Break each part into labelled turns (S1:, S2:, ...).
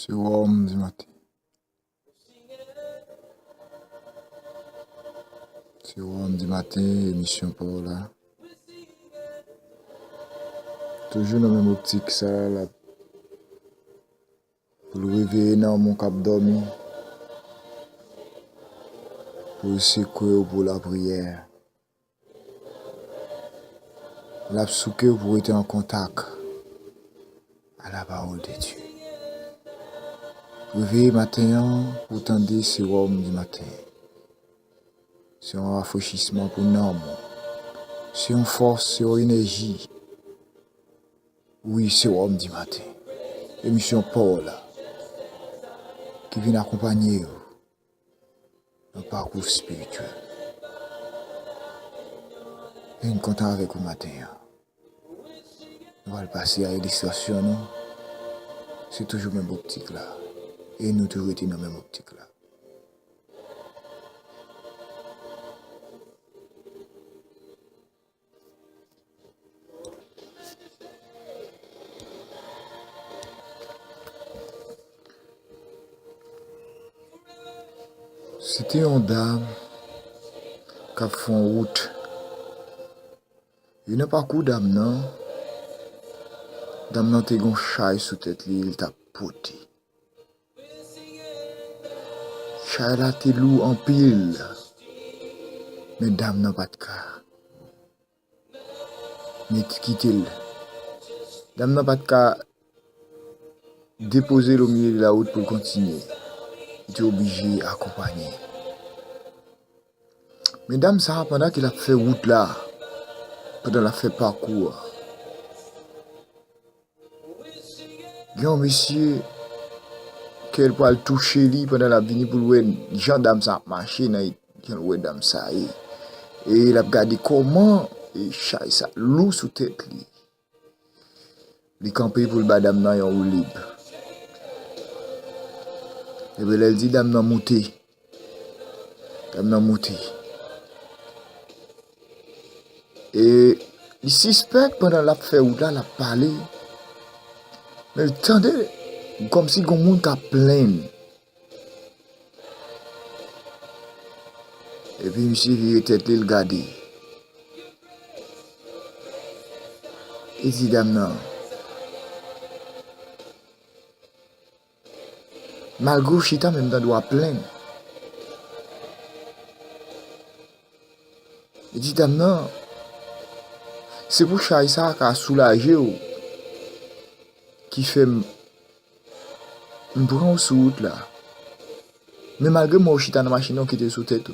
S1: Surhomme du matin. Surhomme du matin, émission pour là. Toujours dans la même optique, ça, là, pour le réveiller dans mon cap dormi, pour le secouer pour la prière. La souquer pour être en contact à la parole de Dieu. Réveiller matin pour tendre surhomme du matin. C'est un rafraîchissement pour l'âme. C'est une force, c'est une énergie. Oui, surhomme du matin. Émission Paul qui vient accompagner un parcours spirituel. Et nous comptons avec vous matin. On va le passer à l'illustration. C'est toujours la même optique là. Et nous toujours été dans la même optique là. C'était une dame qui a fait une route. Il n'y a pas beaucoup d'âme, non? Dame nan te gon chay sous tête li, il t'a poté. Chay la te lou en pile. Mais dame nan pas de cas. Mais quitte l. Dame nan pas de cas déposer au milieu de la route pour continuer. Il était obligé d'accompagner. Mais dame ça pendant qu'il a fait route là, pendant qu'il a fait parcours. Il y a un monsieur qu'elle peut le toucher lui pendant la venue pour le gens dame ça marcher dans le dame ça et il a regardé comment et chay ça lou sous tête lui. Il campé pour le bas dame nan yon libre. Et bien elle dit dame nan monter. Dame nan monter. Et il suspecte pendant la fait ou là la parler. Mais il tendait comme si gon moun ka plein. Et puis monsieur vire tête li regarder. Il dit dame nan. Malgré chita même dans doit plein. Il dit dame nan. C'est pour chay ça qui a soulagé ou qui fait m'prend sous route là. Mais malgré moi chita dans machine qui était sous tête.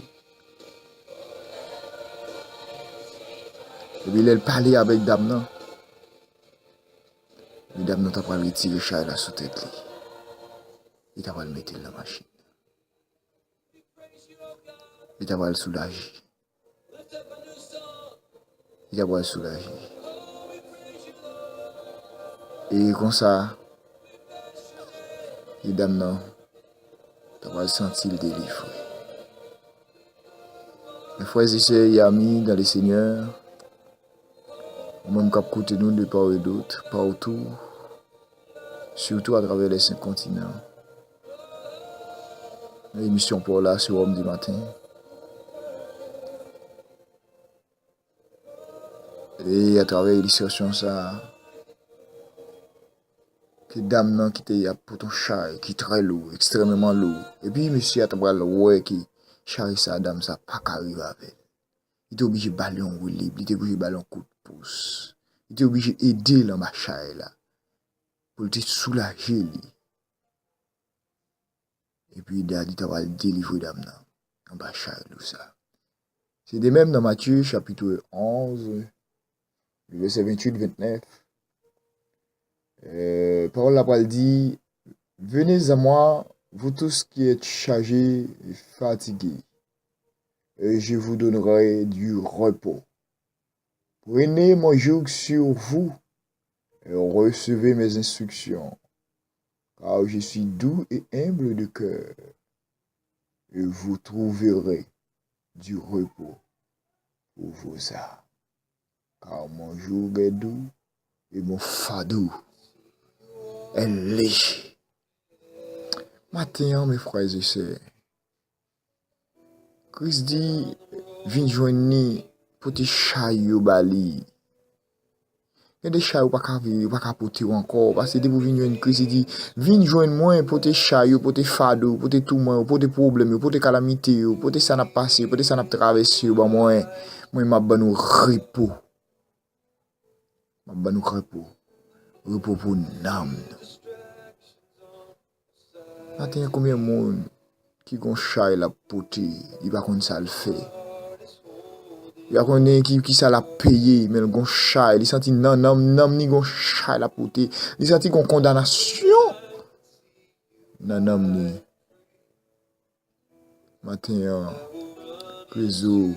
S1: Et puis elle parlait avec dame nan. Et dame nan t'a pas retirer chay là sous tête li. Il t'a pas le mettre dans la machine. Il t'a pas le soulager. Il t'a pas le soulager. Et comme ça, les dames non, t'as pas senti le délivré. Mes frères et sœurs, amis dans les seigneurs, même cap côté nous de part et d'autre, partout, surtout à travers les 5 continents. L'émission pour là sur Homme du matin. Et à travers l'illustration ça, que dame nan qui te pour ton chay qui très lourd, extrêmement lourd. Et puis monsieur a travers le ouais qui chay ça dame ça pas qu'arrive avec. Il était obligé de baller en roue libre, il était obligé de baller en coup de pouce. Il était obligé d'aider dans ma chay là pour te soulager lui. Et puis il a dit t'as le délivrer dame nan en bas chay tout ça. C'est de même dans Matthieu chapitre 11 verset 28-29. Parole la parole dit, venez à moi, vous tous qui êtes chargés et fatigués, et je vous donnerai du repos. Prenez mon joug sur vous et recevez mes instructions, car je suis doux et humble de cœur, et vous trouverez du repos pour vos âmes. Car mon joug est doux et mon fardeau est léger. Matin, mes frères et sœurs, Christ dit, vin joindre pour te chailler bali. Il y a des chats pas ka porter encore parce que depuis vin joindre Christ il dit, vin joindre moi pour te chailler, pour te fado, pour te tout moi, pour te problèmes, pour te calamités, pour te ça n'a passé, pour te ça n'a traversé ba moi m'a ban nous repos. M'a ban nous repos. Repos pour l'âme. Matin combien de monde qui gon chay la poté, il va kon ça le fait. Il va connait qui ça la payé, mais le gon chay, il senti nan ni gon chay la poté, il senti gon condamnation. Nan ni. Matin réseau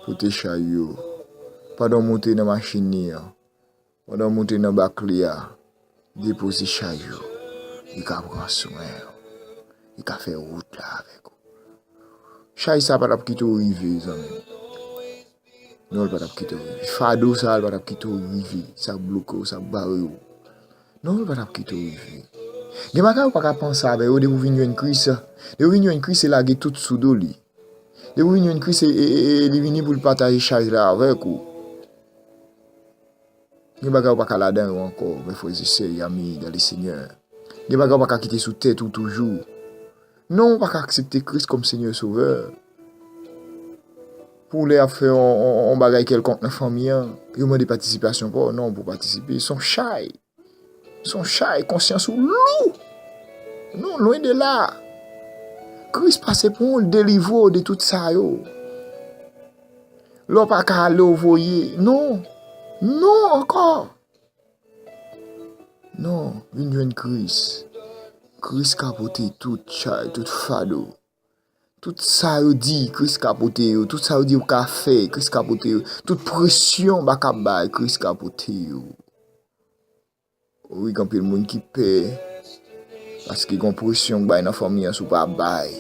S1: poté chay yo. Pas de monter dans machine ni. Pas de monter dans bac li a. Déposer chay yo. Il ka prend soin. Il ka fait route là avec. Chay ça pas t'a quitter rive zami. Non pas t'a quitter rive. Fado ça pas t'a quitter rive. Ça bloque, ça barre. Non pas t'a quitter rive. Gen maka ou pas ka penser avec ou de vous venir une crise. De vous venir une crise la ge tout sous do li. De vous venir une crise et li venir pour partager charge là avec ou. Gen maka ou pas ka la dedans encore, mes frères et sœurs, amis dans le Seigneur. Gen maka ou pas ka quitter sous tête ou toujours. Non, pas accepter Christ comme Seigneur Sauveur. Pour les faire on bagaille quelconque dans la famille, ils ont des participations pour non pour participer, ils sont shy. Ils sont shy, conscience ou loup. Non, loin de là. Christ passe pour le délivrer de tout ça yo. L'on pas qu'à aller au voyer. Non. Non encore. Non, une jeune Christ. Christ capote tout chay, tout fado. Tout ça yo dit Christ capote yo, tout ça yo dit ou ka fait Christ capote yo, toute pression ba ka bay Christ capote yo. Oui, quand pile monde qui paie parce que gon pression bay dans famille sou pa bay,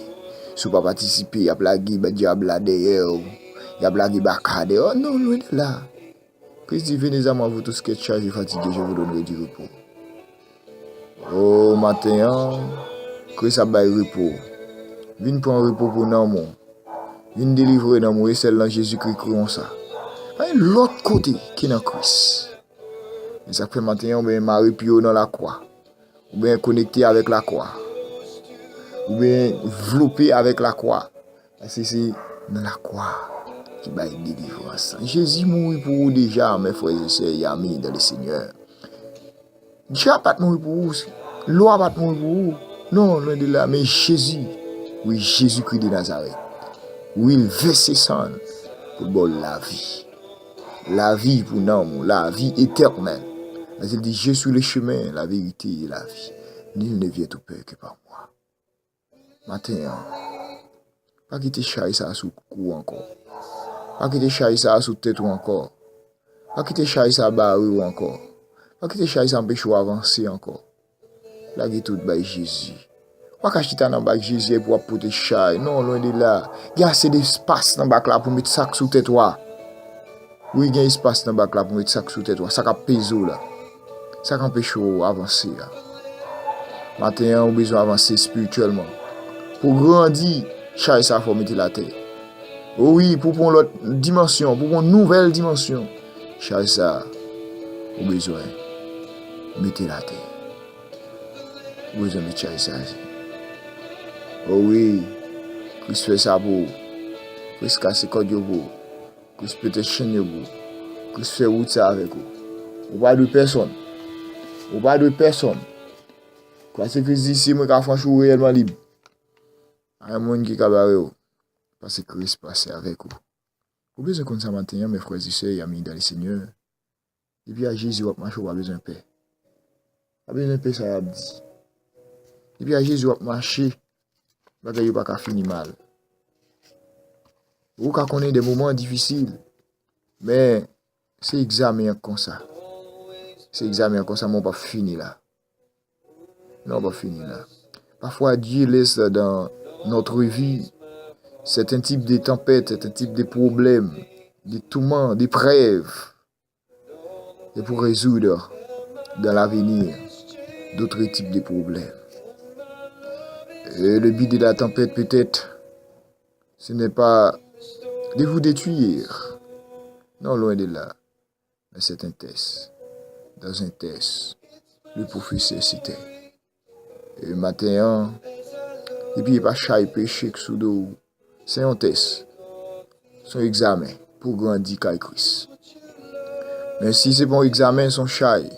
S1: sou pas participer, y a blague ba diable derrière, y a blague ba ka derrière. Non, loin de là. Christ dit venez à moi vous tous qui êtes chargés et fatigués, je vous donnerai du repos. Oh matin, Christ a bay repos. Vin prendre repos pour nan mon. Vin délivrer nan mon et celle là Jésus-Christ comme ça. Et l'autre côté qui est dans Christ. Et ça fait matin on ben Marie Pio dans la croix. Ou bien connecté avec la croix. Ou bien enveloppé avec la croix. Parce que c'est dans la croix qui va une délivrance. Jésus mourit pour vous déjà, mes frères et sœurs et amis dans le Seigneur. Dieu pas mourir pour vous. Loi pas mourir pour vous. Non, loin de là, mais Jésus. Oui, Jésus-Christ de Nazareth. Oui, il verse sang pour bon la vie. La vie pour nous, la vie éternelle. Il dit, je suis le chemin, la vérité et la vie. Nul ne vient au Père que par moi. Matin, pas quitter chaille ça sous cou encore. Pas quitter chaille ça sous tête ou encore. Pas quitter chaille ça barre ou encore. Pas quitter chaille ça empêcher avancer encore. La gueule tout by Jésus. Pas qu'à chita dans bac Jésus pour apporter chaille. Non, loin de là. Il y a assez d'espace dans bac là pour mettre sac sous tête toi. Oui, il y a espace dans bac là pour mettre sac sous tête toi. Ça cap peso là. Ça empêche avancer là. Matin, on a besoin d'avancer spirituellement. Pour grandir, chaille ça faut mettre la terre. Oui, pour prendre l'autre dimension, pour prendre une nouvelle dimension. Chaille ça, on a besoin de mettre la terre. On a besoin de mettre chaille ça. Oh oui, Christ fait ça pour Christ casse code pour Christ peut chaîne pour Christ fait route ça avec vous. Ou pas de personne. Ou pas de personne. Parce que Christ dit si moi ka franchir réellement libre. Il y a un monde qui ka barrer parce que Christ passe avec vous. Vous besoin comme ça matin mes frères et sœurs et amis dans le Seigneur. Et puis à Jésus va marcher pas besoin de paix. Pas besoin de paix ça a dit. Et puis à Jésus va marcher bagay pas fini mal. Ou ka connaît des moments difficiles, mais c'est examen comme ça. C'est examen comme ça, mon pas fini là. Non, pas fini là. Parfois Dieu laisse dans notre vie certains types de tempêtes, certains types de problèmes, des tourments, des preuves, et pour résoudre dans l'avenir d'autres types de problèmes. Et le but de la tempête peut-être, ce n'est pas de vous détruire. Non, loin de là. Mais c'est un test. Dans un test, le professeur c'était. Et le matin, et puis il pas chaille péché sous dos. C'est un test. Son examen pour grandir qu'à Christ. Mais si c'est bon examen, son chaille,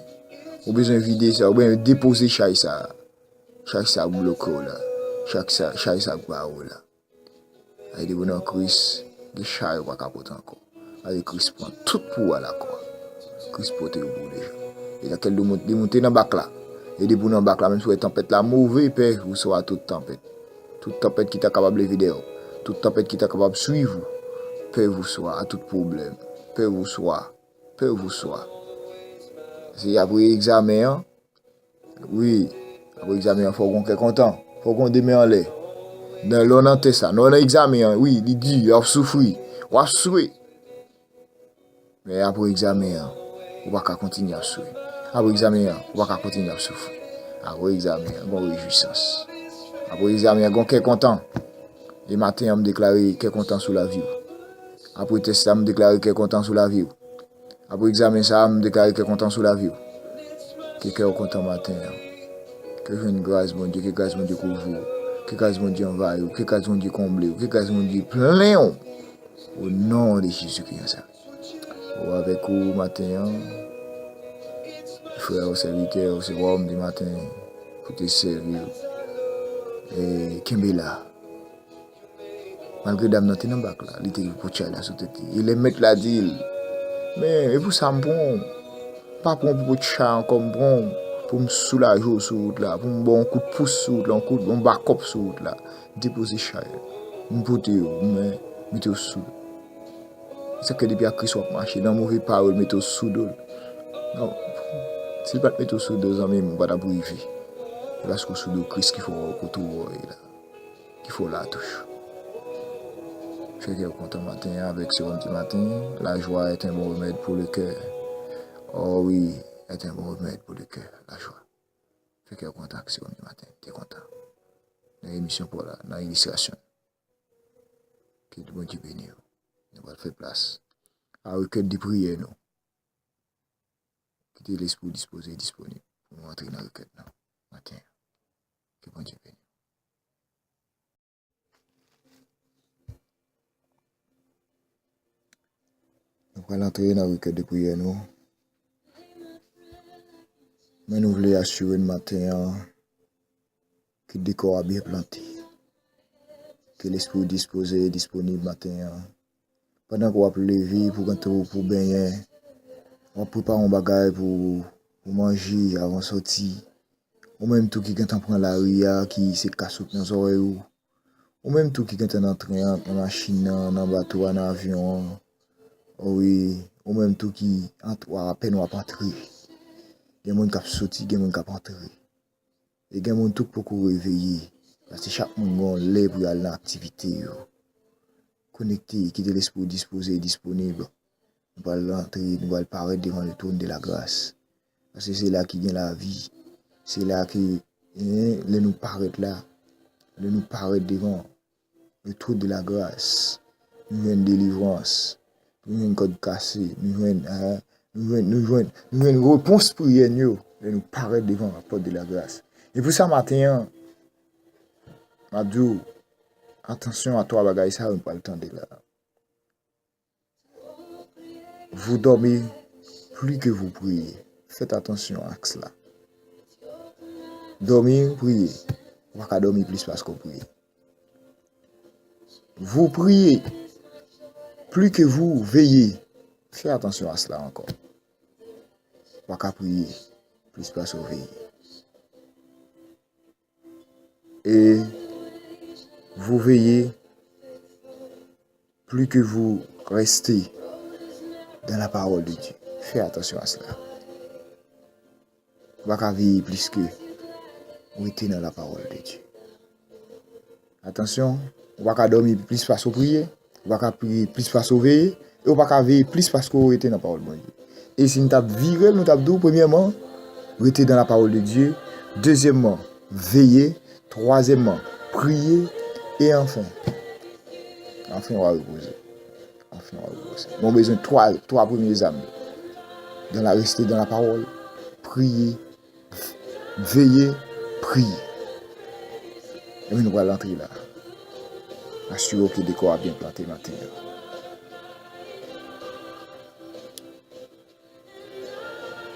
S1: ou besoin de vider ça, ou bien déposer chaille ça bloqué là. Chaille ça barreau là. Et de bon Christ, de chaille ou pas capoter encore. Avec Christ prend tout pour la quoi. Christ porte au bout déjà. Et là qu'elle démonter dans bac là. Et de bon bac là même si la tempête là mauvais père, vous soit toute tempête. Toute tempête qui t'a capable de vidéo. Toute tempête qui t'a capable de suivre. Père vous soit à tout problème. Père vous soit. Père vous soit. C'est après examen, oui, après examen, il faut qu'on soit content. Il faut qu'on démette en l'air. Dans l'on test ça, dans l'examen, oui, il dit, il a souffert, il a souffert. Mais après examen, on va pas continuer à souffrir. Après examen, on va pas continuer à souffrir. Après examen, on va réjouissance. Après examen, on est content. Et matin, on me déclare qu'il est content sur la vie. Après test, on me déclare qu'il est content sur la vie. Après examen, ça, on me déclare qu'il est content sur la vie. Quelqu'un est content matin. Que je une grâce, mon Dieu, que grâce, mon Dieu, couvre. Que grâce, mon Dieu, envahit. Que grâce, mon Dieu, comble. Que grâce, mon Dieu, plein. Au nom de Jésus-Christ. Ou avec vous, matin, frère, serviteur, c'est l'homme du matin, pour te servir. Et Kimbela. Malgré dame dans le bac là, il était pour là sous tête. Il est mettre la deal. Mais vous ça bon. Pas pour un chat comme bon. Pour me soulager sur route là, pour me bon coup de pouce sur route là, un coup de bon backup sur route là, déposer chat. Me porter mais mettez sous. C'est que depuis à Christ soit marché dans mauvais parole mettez sous dos. Non. S'il pas mettre sous dos en même pas d'abriver. Parce que sous dos Christ qu'il faut autour là. Qu'il faut la touche. Fait que content matin avec ce petit matin, la joie est un bon remède pour le cœur. Oh oui, est un bon remède pour le cœur, la joie. Fait que content que ce petit matin, t'es content. Dans l'émission pour là, dans l'illustration. Que le bon Dieu bénisse. Nous allons faire place. À recueil de prières, nous. Quittez l'esprit disposé, disponible pour entrer dans le recueil matin. Que bon Dieu bénisse. Nous allons entrer dans le recueil de prières, nous. Mais nous voulons assurer le matin que le décor a bien planté. Que l'esprit disposé, disponible matin. Pendant qu'on va lever pour rentrer pour baigner, on prépare un bagage pour manger avant de sortir. Ou même tout qui quand on prend la rue, qui se casse dans les oreilles. Ou même tout qui quand on entre dans la machine, dans le bateau, dans l'avion. Oui, ou même tout qui entre à peine ou à entrer. Il y a des gens qui sorti, il y a des gens qui entrer. Et il y a des gens qui pour réveiller. Parce que chaque monde a l'air pour aller dans l'activité. Connecté, qui est l'esprit disposé, disponible. Nous allons rentrer, nous allons paraître devant le trône de la grâce. Parce que c'est là qu'il y a la vie. C'est là que nous paraît là. Nous paraît devant le trône de la grâce. Nous avons une délivrance. Nous avons un code cassé. Nous avons une réponse prière. Nous paraît devant la porte de la grâce. Et pour ça, matin, Mabdou, attention à toi, bagaille, ça, on pas le temps de là. Vous dormez plus que vous priez. Faites attention à cela. Dormir, prier. On va pas dormir plus parce qu'on prie. Vous priez plus que vous veillez. Faites attention à cela encore. On va pas prier plus parce qu'on veille. Et vous veillez plus que vous restez dans la parole de Dieu. Faites attention à cela. On va pas veiller plus que vous êtes dans la parole de Dieu. Attention, on va pas dormir plus parce qu'on prie, on va pas prier plus parce qu'on veille, et on va pas veiller plus parce qu'on êtes dans la parole de Dieu. Et si nous t'avons viré, nous t'avons dit, premièrement, vous êtes dans la parole de Dieu. Deuxièmement, veiller. Troisièmement, priez, et enfin, on va reposer. Enfin, on va reposer. Nous avons besoin de trois premiers âmes. Rester dans la parole, prier, veiller, prier. Et nous allons l'entrer là. Assurez que le décor a bien planté matin.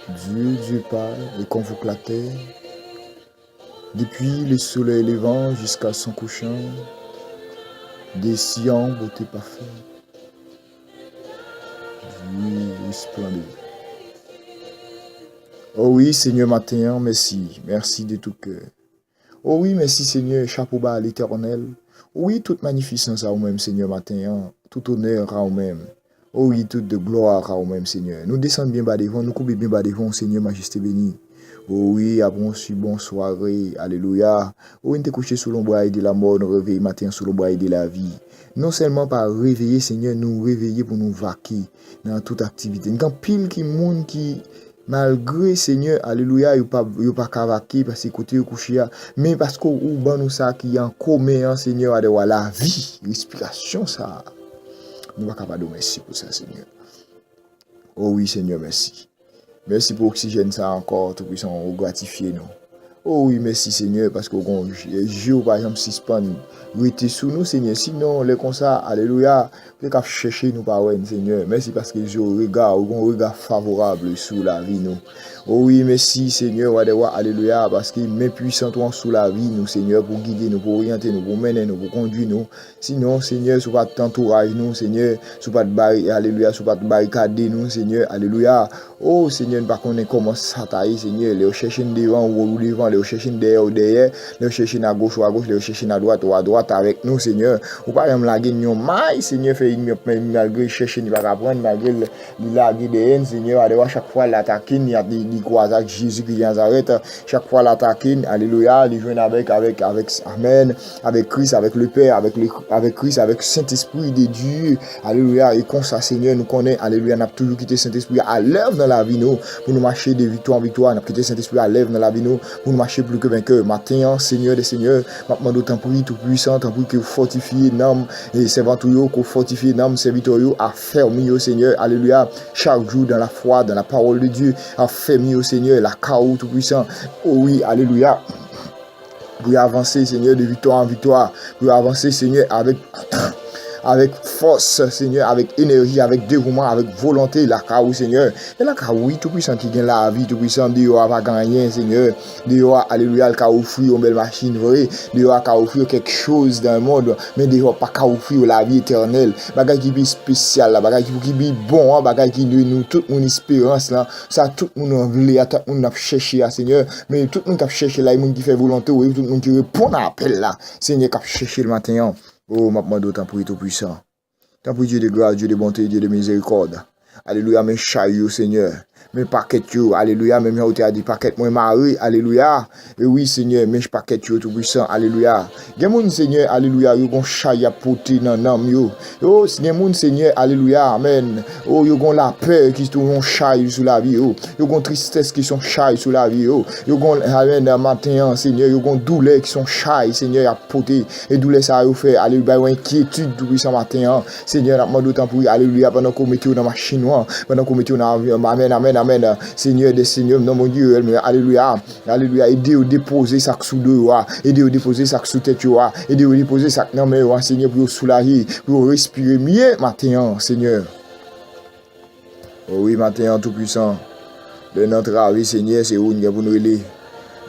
S1: Dieu Père, et convoque la terre, depuis le soleil levant jusqu'à son couchant, des sillons beauté parfaite. Dieu splendide. Oh oui, Seigneur, matin, merci. Merci de tout cœur. Oh oui, merci, Seigneur, chapeau bas à l'éternel. Oui, toute magnificence à vous-même, Seigneur, matin, tout honneur à vous-même. Oh oui, toute de gloire à vous-même, Seigneur. Nous descendons bien bas devant, nous coupons bien bas devant, Seigneur, majesté bénie. Oh oui, après bonne soirée, alléluia. Oh, nous te couché sous l'ombre de la mort, nous réveillons matin sous l'ombre de la vie. Non seulement par réveiller, Seigneur, nous réveiller pour nous vaquer dans toute activité. Nous avons pile qui monde qui malgré Seigneur, alléluia, il pas cavaquer parce que côté couché, mais parce que ou ban nous ça qui en commun, Seigneur, à devoir la vie, respiration ça. Nous pas capable de merci pour ça, Seigneur. Oh oui, Seigneur, merci. Merci pour l'oxygène ça encore, tout puissant, gratifier nous. Oh oui, merci Seigneur, parce que Dieu, par exemple, suspend, rester sous nous, Seigneur. Sinon, les comme ça, alléluia, vous pouvez chercher nous par Seigneur. Merci parce que Dieu regarde, un regard favorable sur la vie, nous. Oh oui, merci Seigneur, alléluia, parce qu'il met puissant toi sous la vie, nous, Seigneur, pour guider nous, pour orienter nous, pour mener nous, pour conduire nous. Sinon, Seigneur, sous pas t'entourage nous, Seigneur, sous pas de alléluia, sous pas de barricader nous, Seigneur, alléluia. Oh Seigneur, nous ne connaissons pas comment ça taille, Seigneur, les chercher devant ou devant, les chercher derrière ou derrière, les chercher à gauche ou à gauche, les chercher à droite ou à droite avec nous, Seigneur. Ou pas même la gueule, maille, Seigneur, fait malgré chercher, il va apprendre, malgré la gueule, Seigneur, à chaque fois l'attaquer, il y a des croisades, Jésus qui vient Nazareth, chaque fois l'attaquer, alléluia, il vient avec, Amen, avec Christ, avec le Père, avec Christ, avec Saint-Esprit de Dieu, alléluia, et comme ça, Seigneur, nous connaît, alléluia, n'a toujours quitté Saint-Esprit à l'œuvre dans la vie, nous, pour nous marcher de victoire en victoire, n'a quitté Saint-Esprit à l'œuvre dans la vie, nous, pour nous marcher plus que vainqueur. Matin, Seigneur des Seigneurs, maintenant d'autant plus tout puissant, tant plus que fortifier l'âme et servant tout que fortifier l'âme serviteur à fermer au Seigneur, alléluia, chaque jour dans la foi, dans la parole de Dieu, à fermer au Seigneur, la chaos tout puissant. Oh oui, alléluia. Pour avancer, Seigneur, de victoire en victoire, pour avancer, Seigneur, avec force, Seigneur, avec énergie, avec dévouement, avec volonté, la caou, Seigneur. Et la caou, tout puissant qui gagne la vie, tout puissant, Dieu va gagner, Seigneur. Dieu, alléluia, le caou offrir une belle machine, vrai. Dieu va offrir quelque chose dans le monde, mais Dieu pas offrir la vie éternelle. Bagay qui est spécial, la bagay qui est bon, bagay qui nous, toute mon espérance, là, ça, tout le monde veut, tout le monde a cherché, Seigneur. Mais tout le monde a cherché, là, il y a qui fait volonté, oui, tout le monde qui répond à l'appel, là. Seigneur, qui a cherché le matin. Oh, maintenant d'autant pour tout puissant. Tant pour Dieu de grâce, Dieu de bonté, Dieu de miséricorde. Alléluia, mes chayos, Seigneur. Mes paquets, alléluia, mes miens, dit paquets, moi, Marie, alléluia. Et oui, Seigneur, mes paquets, tout puissant, alléluia. Gen moun, Seigneur, alléluia, yo gon chay a poté nan nam yo. Oh, gen moun, Seigneur, alléluia, amen. Oh, yo gon la peur qui sont chay sous la vie, yo. Yo gon tristesse qui sont chay sous la vie, yo. Yo gon, amen, matin, Seigneur, yo gon douleur qui sont chay, Seigneur, a poté. Et douleur ça yo fait, alléluia, ou inquiétude tout puissant matin, Seigneur, n'a demandé autant pour alléluia, pendant qu'on mette dans machine noire, pendant qu'on mette dans amen, amen, amen. Seigneur des seigneurs, non mon Dieu, alléluia, alléluia, aidez-vous déposer ça sous deux, aidez-vous déposer ça sous tête, aidez-vous déposer ça non mais Seigneur pour soulager, pour respirer mieux matin, Seigneur. Oh oui, matin tout puissant. Le notre vie, Seigneur, c'est où nous pour nous aider.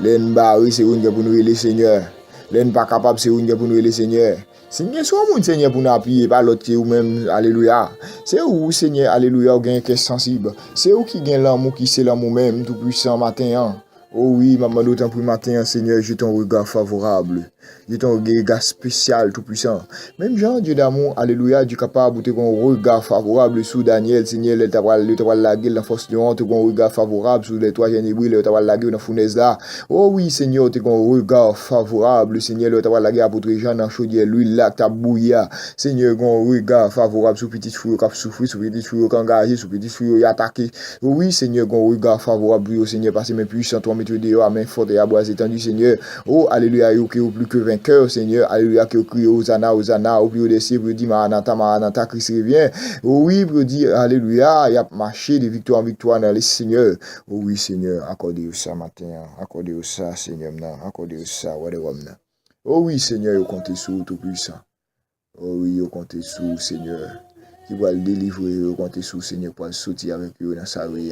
S1: L'en barri, c'est où nous pour nous aider, Seigneur. L'en pas capable, c'est où nous pour nous aider, Seigneur. Seigneur, soit mon Seigneur pour nous appuyer par l'autre ou même, alléluia. C'est où, Seigneur, alléluia, ou gagne qu'est sensible. C'est où qui gagne l'amour, qui c'est l'amour même, tout puissant matin. Oh oui, maman, d'autant pour matin, Seigneur, j'ai ton regard favorable. J'ai ton regard spécial, tout puissant. Même Jean, Dieu d'amour, alléluia, Dieu capable de ton regard favorable sur Daniel, Seigneur, le tawal la gueule, la force de honte, ton regard favorable sur les trois génébrils, le tawal la gueule, dans fournaise là. Oh oui, Seigneur, ton regard favorable, Seigneur, le tawal la gueule, apôtre Jean, dans chaudière, l'huile là, ta bouillia. Seigneur, ton regard favorable sur petit fou, qui a souffert, sur petit fou, qui a engagé, sur petit fou, qui a attaqué. Oh oui, Seigneur, ton regard favorable, Seigneur, parce que mes puissants, toi, mettez dehors, main forte et à bois étendu, Seigneur. Oh, alléluia, ok, au plus que que vainqueur, Seigneur. Alléluia, que crie Hosanna, Hosanna, au plus dessus, pour dire Maranatha, Maranatha, Christ revient. Oh oui, pour dire Alléluia, il y a marché de victoire en victoire dans les Seigneur. Oh oui, Seigneur, accordez-vous ça matin, accordez-vous ça, Seigneur, accordez-vous ça, oh oui, Seigneur, vous comptez sur tout puissant. Oh oui, vous comptez sur Seigneur. Qui va le délivrer, vous comptez sur Seigneur pour le sortir avec eux dans sa vie.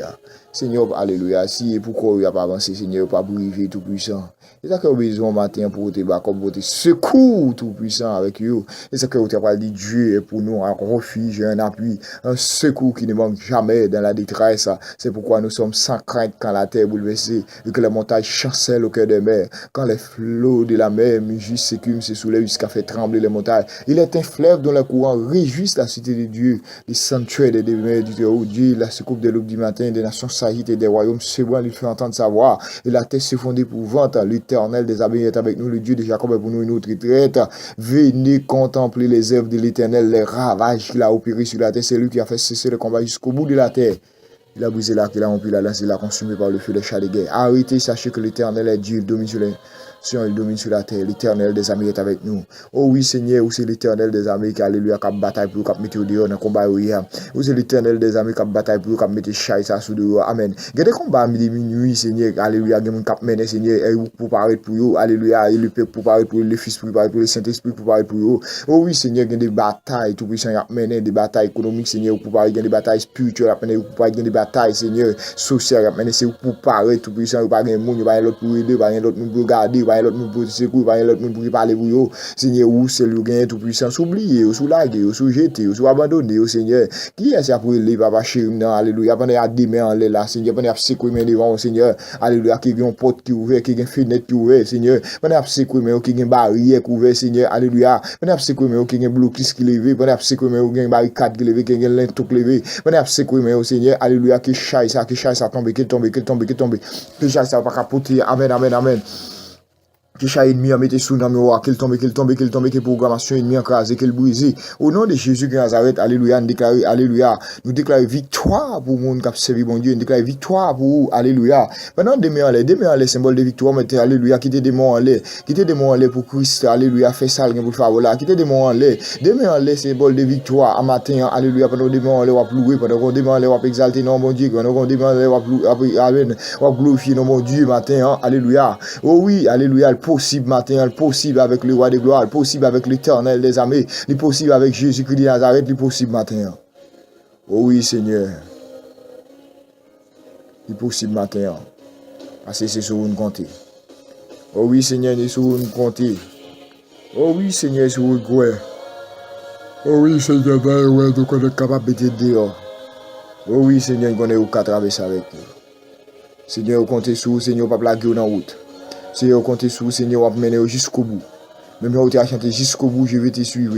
S1: Seigneur, alléluia. Si et pourquoi il n'a pas avancé, Seigneur, pas briver tout puissant. Et ça que vous avez besoin matin pour te battre, pour te secours tout puissant avec eux. Et ça que vous avez dit, Dieu est pour nous un refuge, un appui, un secours qui ne manque jamais dans la détresse. C'est pourquoi nous sommes sans crainte quand la terre est bouleversée et que les montagnes chancellent au cœur des mers. Quand les flots de la mer mugissent, s'écument, se soulèvent jusqu'à faire trembler les montagnes. Il est un fleuve dont les courants réjouissent la cité de Dieu. Les sanctuaires des demeures du Très-Haut, Dieu, la secoupe de l'aube du matin, des nations s'agitent et des royaumes se voient, lui fait entendre sa voix, et la terre se fond d'épouvante. L'Éternel des armées est avec nous, le Dieu de Jacob est pour nous une autre retraite. Venez contempler les œuvres de l'Éternel, les ravages qu'il a opérés sur la terre. C'est lui qui a fait cesser le combat jusqu'au bout de la terre. Il a brisé l'arc, il a rempli la lance, il a consumé par le feu les chars de guerre. Arrêtez, sachez que l'Éternel est Dieu, il domine sur les... il domine sur la terre, l'Éternel des armées est avec nous. Oh oui, Seigneur, où c'est l'Éternel des armées qui alléluia, qui bataille pour qui mettre au dehors dans le combat. Où c'est l'Éternel des armées qui bataille pour qui mettre chai ça sous dehors. Amen. Il y a des combats midi minuit, Seigneur, alléluia, il y a des gens qui mènent, Seigneur, et pour paraître pour eux, alléluia, et le peuple pour paraître pour le Fils pour paraître pour le Saint-Esprit pour paraître pour eux. Oh oui, Seigneur, il y a des batailles tout puissant, il y a mené des batailles économiques, Seigneur, pour paraître, il y a des batailles spirituelles, pour paraître, il y a des batailles, Seigneur, sociales, mais c'est pour paraître tout puissant, il n'y a pas de monde, il n'y a pas l'autre pour aider, il n'y a pas l'autre pour garder, il n'y a l'autre pour secourir, il n'y a l'autre pour parler pour eux. Seigneur, où c'est le gain tout puissant, s'oublier, sous laguer, sous jeter, sous abandonner, Seigneur. Qui est-ce pour les papa chéri, alléluia, pendant à des mains en l'air là, Seigneur, pendant à secourir devant, Seigneur, alléluia, qui a une porte qui ouvre, qui a une fenêtre qui ouvre, Seigneur, pendant à secourir, qui a une barrière qui ouvre, Seigneur, alléluia, pendant à secourir, qui a un blocus qui levé, pendant à secourir, qui a une barricade qui levé, qui a un linteau qui levé, pendant à secourir, Seigneur, alléluia, qui chaille ça tombe, qui tombe, que chaille ça pas capoter, amen, amen, amen. Que chaque ennemi a mis sous dans miroir, qu'il tombe, que programmation ennemi écrasé, qu'il brise. Au nom de Jésus de Nazareth, alléluia, nous déclarons, alléluia, nous déclarons victoire pour le monde qui a servi bon Dieu, nous déclarons victoire pour vous, alléluia. Maintenant, demain en l'air, symbole de victoire, mettez, alléluia, quittez des mots en l'air pour Christ, alléluia, fait ça, pour le favor là, quittez des mots en l'air, demain en l'air, symbole de victoire, à matin, alléluia, pendant demain en l'air, on va louer, pendant qu'on demain en l'air, on va exalter, non, mon Dieu, pendant qu'on demain en l'air, on va glorifier, non, mon Dieu, matin, alléluia. Oh oui, alléluia, possible matin, possible avec le roi de gloire, possible avec l'Éternel des armées, possible avec Jésus-Christ de Nazareth, possible matin. Oh oui, Seigneur. Possible matin. Parce que c'est sur une compter. Oh oui, Seigneur, c'est sur une compter. Oh oui, Seigneur, sur une croix. Oh oui, Seigneur, donc on est capable de t'aider dehors. Oh oui, Seigneur, on est au qu'à traverser avec nous. Seigneur, on compte sur vous, Seigneur, pas plaquer dans la route. Seigneur, comptez sur vous, Seigneur, on va mener jusqu'au bout. Même si tu as chanté jusqu'au bout, je vais te suivre.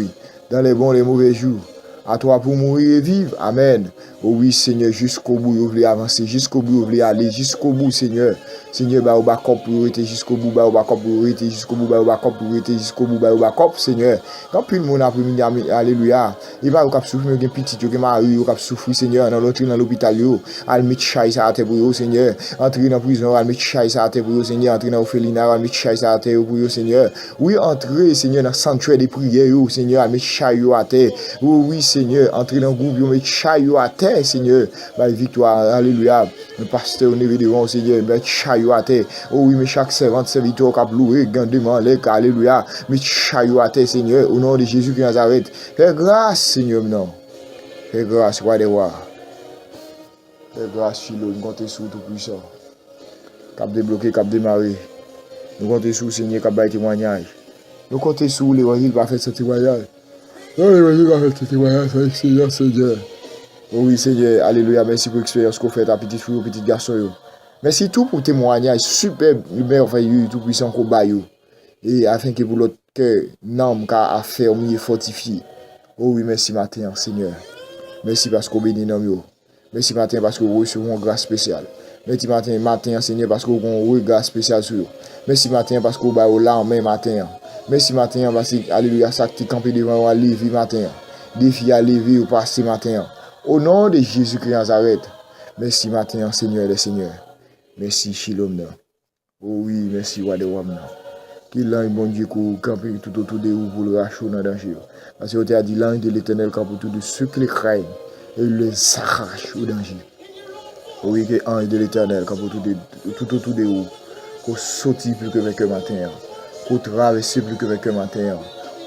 S1: Dans les bons et les mauvais jours. À toi pour mourir et vivre. Amen. Oh oui, Seigneur, jusqu'au bout, vous voulez avancer. Jusqu'au bout, vous voulez aller. Jusqu'au bout, Seigneur. Seigneur, bah, au bas pour arrêter jusqu'au bout, bah, au bas pour arrêter jusqu'au bout, bah, au bas pour arrêter jusqu'au bout, bah, au bas Seigneur. Quand plus le monde a pris, alléluia. Il va au cap souffrir, il y a un petit, il y a un mari, au cap souffrir, Seigneur, dans l'autre, dans l'hôpital, al met chai ça à terre pour Seigneur. Entrer dans la prison, al met chai ça à terre pour Seigneur. Entrer dans l'orphelinat, al met chai ça à terre pour Seigneur. Oui, entrer, Seigneur, dans le sanctuaire des prières, Seigneur, al met chai à terre. Oui, Seigneur, entrer dans le groupe, al met chai à terre, Seigneur. Bah, victoire, alléluia. Le pasteur, on est devant, Seigneur, met chai à terre. Oh oui, mais chaque servante, serviteur, qui a loué, gandement, alléluia. Met chai à terre, Seigneur, au nom de Jésus de Nazareth. Fais grâce, Seigneur, non. Fais grâce, roi des rois. Fais grâce, Philo, nous comptons sur tout puissant. Cap débloqué, cap démarré. Nous comptons sur Seigneur, cap bail témoignage. Nous comptons sur l'évangile va faire ce témoignage. L'évangile va faire ce témoignage, Seigneur, Seigneur. Oh oui, Seigneur, alléluia, merci pour l'expérience qu'on fait à petit fille, petit garçon. Merci tout pour témoignage superbe, merveilleux, tout puissant qu'on baille. Et afin que pour l'autre cœur, n'âme qu'a affermi et fortifié. Oh oui, merci matin, Seigneur. Merci parce qu'on bénit nous. Merci matin parce que vous recevez une grâce spéciale. Merci matin, Seigneur, parce que vous avez une grâce spéciale sur vous. Merci matin parce que vous avez là en main matin. Merci matin parce que, alléluia, ça qui campé devant vous à lever matin. Défi à lever ou passer matin. Au nom de Jésus-Christ Nazareth. Merci matin, Seigneur et Seigneur. Merci, Shalom. Oh oui, merci, roi de roi. Qu'il l'ange bon Dieu qui campe tout autour de vous pour le racheter dans le danger. Parce que tu as dit l'ange de l'éternel campe autour de ceux qui les craignent et il les arrache au danger. Oui, que l'ange de l'éternel campe tout autour de vous. Qu'on sortit plus que vainqueur matin. Qu'on traverse plus que vainqueur matin.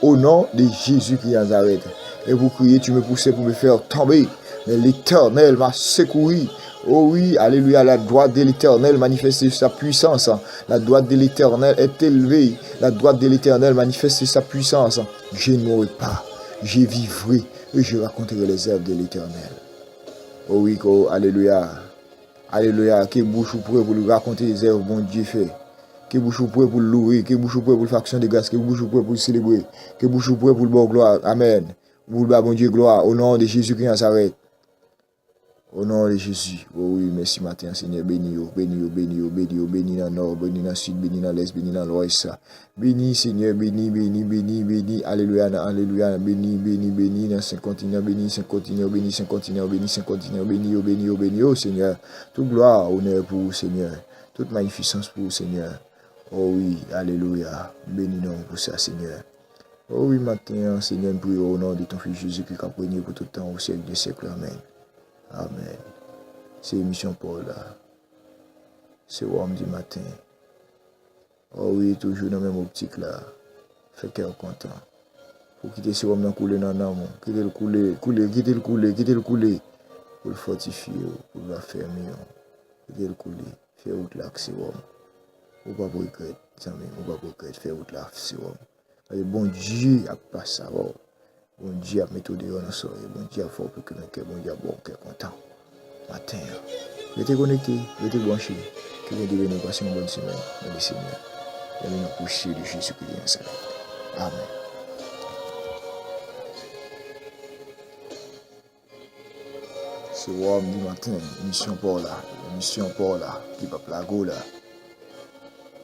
S1: Au nom de Jésus qui Nazareth. Et vous criez, tu me poussais pour me faire tomber. Mais l'éternel m'a secouru. Oh oui, alléluia, la droite de l'éternel manifeste sa puissance. La droite de l'éternel est élevée. La droite de l'éternel manifeste sa puissance. Je ne mourrai pas. Je vivrai et je raconterai les œuvres de l'éternel. Oh oui, oh, alléluia. Alléluia. Que bouche vous pourrez pour lui raconter les œuvres bon Dieu fait. Que bouche vous pourrez pour le louer. Que bouche vous pourrez pour le faire action de grâce. Que bouche vous pourrez pour le célébrer. Que bouche vous pourrez pour le bon gloire. Amen. Vous le bon Dieu gloire. Au nom de Jésus qui Nazareth. Au nom de Jésus. Oh oui, merci matin, Seigneur. Bénis, bénis, bénis, bénis, bénis dans le nord, bénis dans le sud, bénis dans l'est, bénis dans l'ouest. Bénis, Seigneur, bénis, bénis, bénis, bénis. Alléluia, alléluia. Bénis, bénis, bénis dans 5 continents, bénis 5 continents, bénis 5 continents, bénis 5 continents, bénis, bénis, bénis, oh Seigneur. Toute gloire, honneur pour vous, Seigneur. Toute magnificence pour vous, Seigneur. Oh oui, alléluia. Bénis-nous pour ça, Seigneur. Oh oui, matin, Seigneur, nous prions au nom de ton Fils Jésus qui a régné pour tout le temps, au siècle des siècles. Amen. Amen. C'est l'émission Paul là. C'est l'homme du matin. Oh oui, toujours dans la même optique là. Fait cœur content. Pour quitter ce homme couler dans l'amour. Quitter le couler. Pour le fortifier, pour le fermer. Quitter le couler. Faire route là que c'est homme. Ou pas pour regretter. Ou pas pour regretter. Faire route là que c'est homme. Bon Dieu a passé ça. Bon Dieu a méthode dans le soleil. Bon Dieu a fort pour que bon Dieu a bon cœur content. Matin. Restez connectés, restez branchés. Que vous devez nous passer une bonne semaine. Dans le Seigneur. Et nous coucher de Jésus-Christ. Amen. C'est l'homme du matin. Mission Paul là. Mission Paul là. Qui va plago là.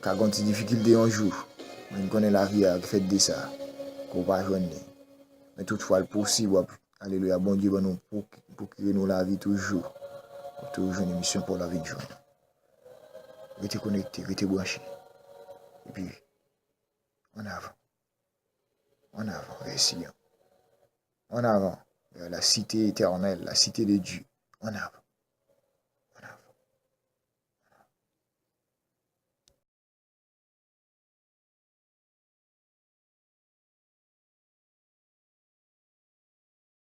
S1: Quand on a des difficultés un jour. On connaît la vie qui fait de ça. Qu'on va joindre. Mais toutefois, le possible. Alléluia. Bon Dieu, nous pour créer nous la vie toujours. Toujours une émission pour la vie de jour. Restez connectés, restez branchés. Et puis, en avant. En avant, récit. En avant, vers la cité éternelle, la cité de Dieu. En avant.